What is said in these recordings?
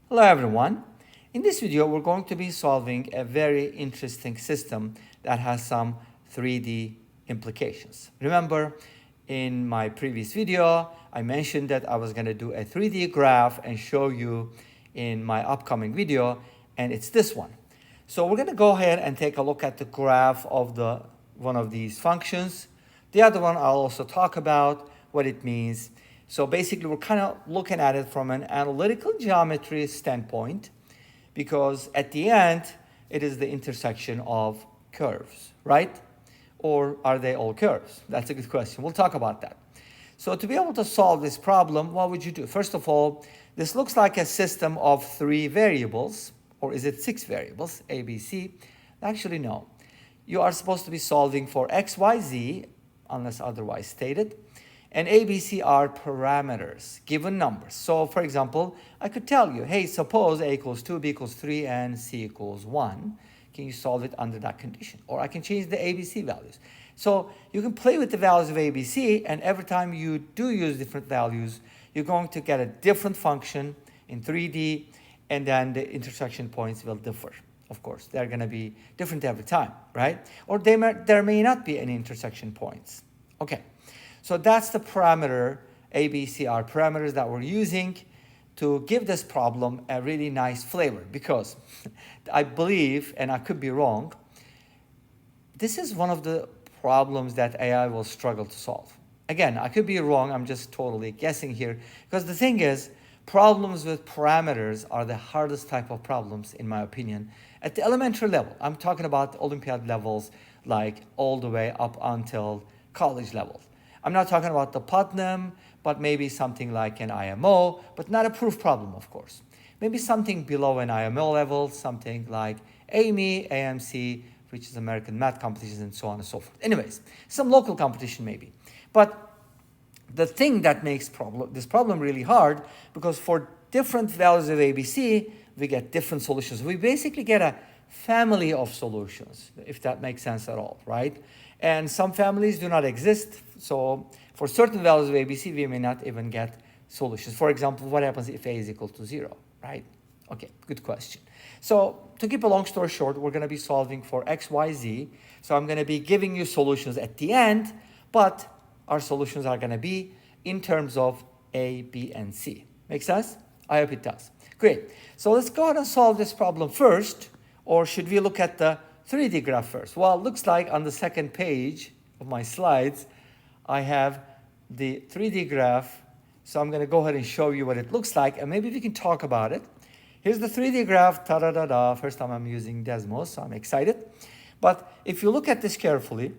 Hello everyone. In this video, we're going to be solving a very interesting system that has some 3D implications. Remember, in my previous video, I mentioned that I was going to do a 3D graph and show you in my upcoming video, and it's this one. So we're going to go ahead and take a look at the graph of one of these functions. The other one I'll also talk about what it means. So basically, we're kind of looking at it from an analytical geometry standpoint, because at the end, it is the intersection of curves, right? Or are they all curves? That's a good question. We'll talk about that. So to be able to solve this problem, what would you do? First of all, this looks like a system of 3 variables, or is it 6 variables, A, B, C? Actually, no. You are supposed to be solving for x, y, z, unless otherwise stated. And A, B, C are parameters, given numbers. So for example, I could tell you, hey, suppose A equals 2, B equals 3, and C equals 1. Can you solve it under that condition? Or I can change the A, B, C values. So you can play with the values of A, B, C, and every time you do use different values, you're going to get a different function in 3D, and then the intersection points will differ. Of course, they're going to be different every time, right? Or there may not be any intersection points. Okay. So that's the parameter, A, B, C are parameters that we're using to give this problem a really nice flavor, because I believe, and I could be wrong, this is one of the problems that AI will struggle to solve. Again, I could be wrong, I'm just totally guessing here, because the thing is, problems with parameters are the hardest type of problems, in my opinion, at the elementary level. I'm talking about Olympiad levels, like all the way up until college level. I'm not talking about the Putnam, but maybe something like an IMO, but not a proof problem, of course. Maybe something below an IMO level, something like AME, AMC, which is American Math Competitions, and so on and so forth. Anyways, some local competition maybe. But the thing that makes this problem really hard, because for different values of ABC, we get different solutions. We basically get a family of solutions, if that makes sense at all, right? And some families do not exist. So for certain values of ABC, we may not even get solutions. For example, what happens if A is equal to 0, right? Okay, good question. So to keep a long story short, we're going to be solving for x, y, z. So I'm going to be giving you solutions at the end, but our solutions are going to be in terms of A, B, and C. Make sense? I hope it does. Great. So let's go ahead and solve this problem first, or should we look at the 3D graph first? Well, it looks like on the second page of my slides, I have the 3D graph. So I'm going to go ahead and show you what it looks like, and maybe we can talk about it. Here's the 3D graph. Ta-da-da-da. First time I'm using Desmos, so I'm excited. But if you look at this carefully,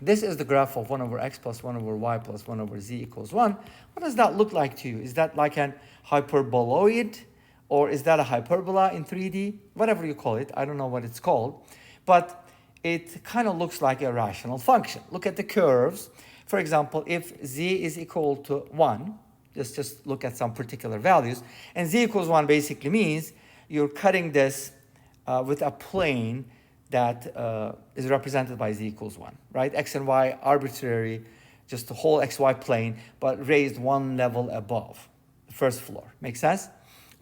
this is the graph of 1 over x plus 1 over y plus 1 over z equals 1. What does that look like to you? Is that like an hyperboloid? Or is that a hyperbola in 3D? Whatever you call it. I don't know what it's called. But it kind of looks like a rational function. Look at the curves. For example, if z is equal to 1, just look at some particular values. And z equals 1 basically means you're cutting this with a plane that is represented by z equals 1, right? X and y arbitrary, just the whole xy plane, but raised one level above the first floor. Make sense?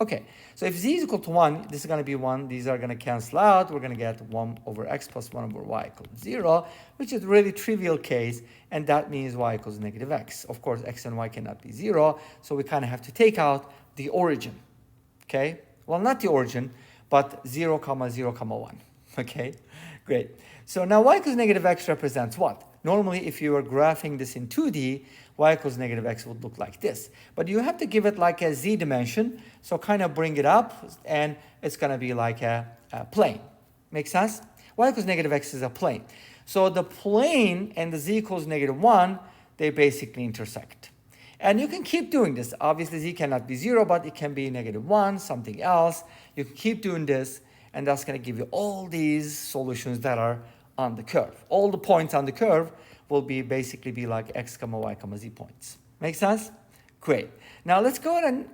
Okay, so if z is equal to 1, this is going to be 1. These are going to cancel out. We're going to get 1 over x plus 1 over y equals 0, which is a really trivial case, and that means y equals negative x. Of course, x and y cannot be 0, so we kind of have to take out the origin, okay? Well, not the origin, but 0, 0, 1, okay? Great. So now y equals negative x represents what? Normally, if you were graphing this in 2D, y equals negative x would look like this. But you have to give it like a z dimension, so kind of bring it up, and it's going to be like a plane. Make sense? Y equals negative x is a plane. So the plane and the z equals negative 1, they basically intersect. And you can keep doing this. Obviously, z cannot be 0, but it can be negative 1, something else. You can keep doing this, and that's going to give you all these solutions that are on the curve. All the points on the curve will basically be like x, y, z points. Make sense? Great. Now let's go ahead and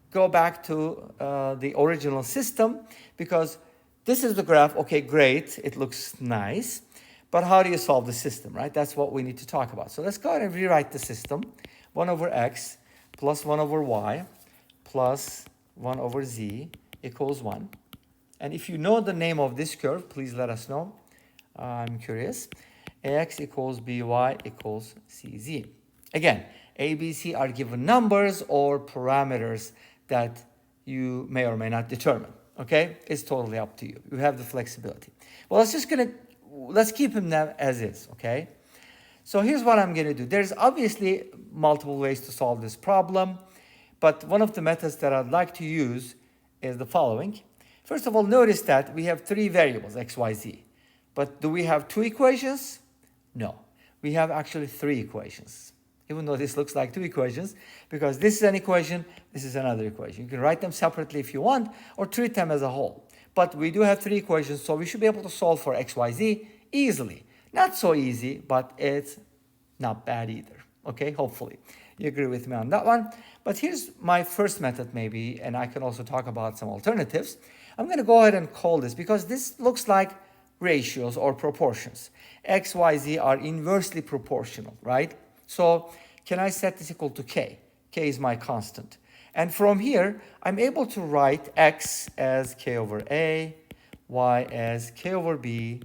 go back to the original system, because this is the graph. Okay, great. It looks nice. But how do you solve the system, right? That's what we need to talk about. So let's go ahead and rewrite the system. 1 over x plus 1 over y plus 1 over z equals 1. And if you know the name of this curve, please let us know. I'm curious. Ax equals by equals cz. Again, a, b, c are given numbers or parameters that you may or may not determine. Okay, it's totally up to you. You have the flexibility. Well, let's keep them as is. Okay, so here's what I'm going to do. There's obviously multiple ways to solve this problem, but one of the methods that I'd like to use is the following. First of all, notice that we have three variables, x, y, z. But do we have two equations? No, we have actually three equations. Even though this looks like two equations, because this is an equation, this is another equation. You can write them separately if you want, or treat them as a whole. But we do have three equations, so we should be able to solve for x, y, z easily. Not so easy, but it's not bad either. Okay, hopefully. You agree with me on that one. But here's my first method maybe, and I can also talk about some alternatives. I'm going to go ahead and call this, because this looks like ratios or proportions. X, y, z are inversely proportional, right? So can I set this equal to k? K is my constant. And from here, I'm able to write x as k over a, y as k over b,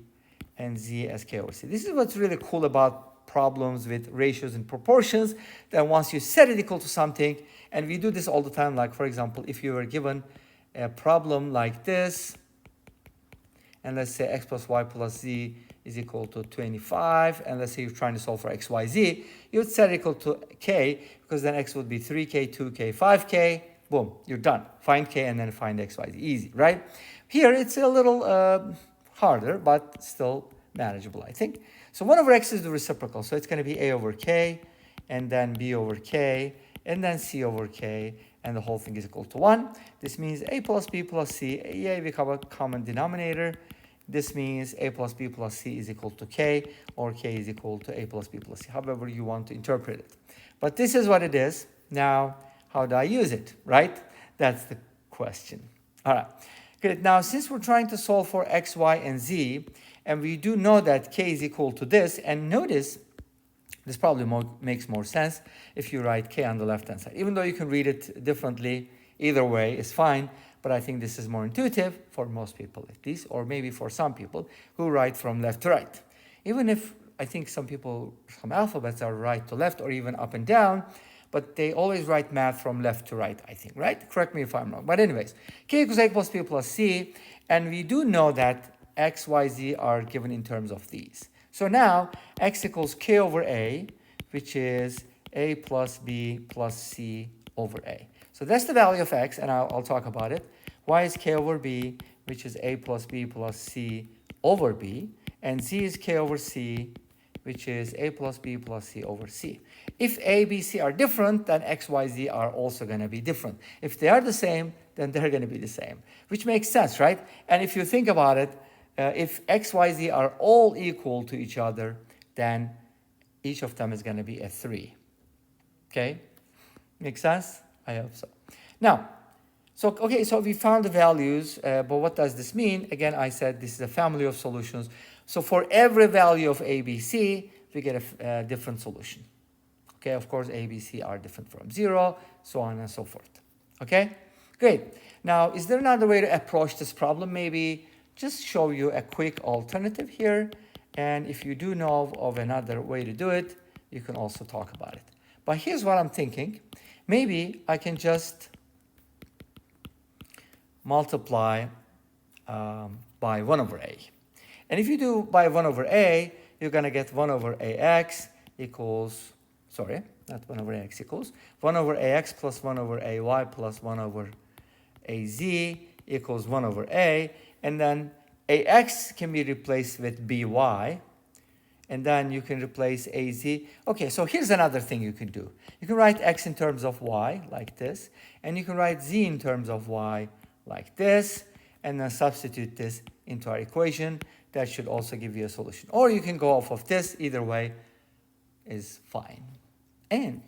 and z as k over c. This is what's really cool about problems with ratios and proportions, that once you set it equal to something, and we do this all the time, like for example, if you were given a problem like this, and let's say x plus y plus z is equal to 25, and let's say you're trying to solve for x, y, z, you would set it equal to k, because then x would be 3k, 2k, 5k, boom, you're done. Find k and then find x, y, z, easy, right? Here it's a little harder, but still manageable, I think. So 1 over x is the reciprocal, so it's going to be a over k, and then b over k, and then c over k, and the whole thing is equal to 1. This means a plus b plus c, a become a common denominator. This means a plus b plus c is equal to k, or k is equal to a plus b plus c, however you want to interpret it. But this is what it is. Now, how do I use it, right? That's the question. All right. Good. Now, since we're trying to solve for x, y, and z, and we do know that k is equal to this, and notice this probably makes more sense if you write k on the left-hand side. Even though you can read it differently, either way is fine. But I think this is more intuitive for most people at least, or maybe for some people who write from left to right. Even if I think some people, some alphabets are right to left or even up and down, but they always write math from left to right, I think, right? Correct me if I'm wrong. But anyways, k equals a plus b plus c, and we do know that x, y, z are given in terms of these. So now x equals k over a, which is a plus b plus c over a. So that's the value of x, and I'll talk about it. Y is k over b, which is a plus b plus c over b. And z is k over c, which is a plus b plus c over c. If a, b, c are different, then x, y, z are also going to be different. If they are the same, then they're going to be the same, which makes sense, right? And if you think about it, if x, y, z are all equal to each other, then each of them is going to be a 3. Okay? Make sense? I hope so. Now, so we found the values, but what does this mean? Again, I said this is a family of solutions. So for every value of a, b, c, we get a different solution. Okay, of course, a, b, c are different from 0, so on and so forth. Okay, great. Now, is there another way to approach this problem? Maybe just show you a quick alternative here. And if you do know of another way to do it, you can also talk about it. But here's what I'm thinking. Maybe I can just multiply by 1 over a. And if you do by 1 over a, you're going to get 1 over ax equals, sorry, not 1 over ax equals, 1 over ax plus 1 over ay plus 1 over az equals 1 over a. And then ax can be replaced with by. And then you can replace az. Okay, so here's another thing you can do. You can write x in terms of y, like this. And you can write z in terms of y, like this. And then substitute this into our equation. That should also give you a solution. Or you can go off of this. Either way is fine. And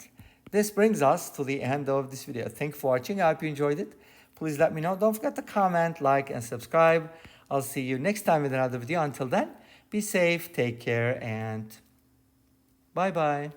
this brings us to the end of this video. Thanks for watching. I hope you enjoyed it. Please let me know. Don't forget to comment, like, and subscribe. I'll see you next time with another video. Until then, be safe, take care, and bye-bye.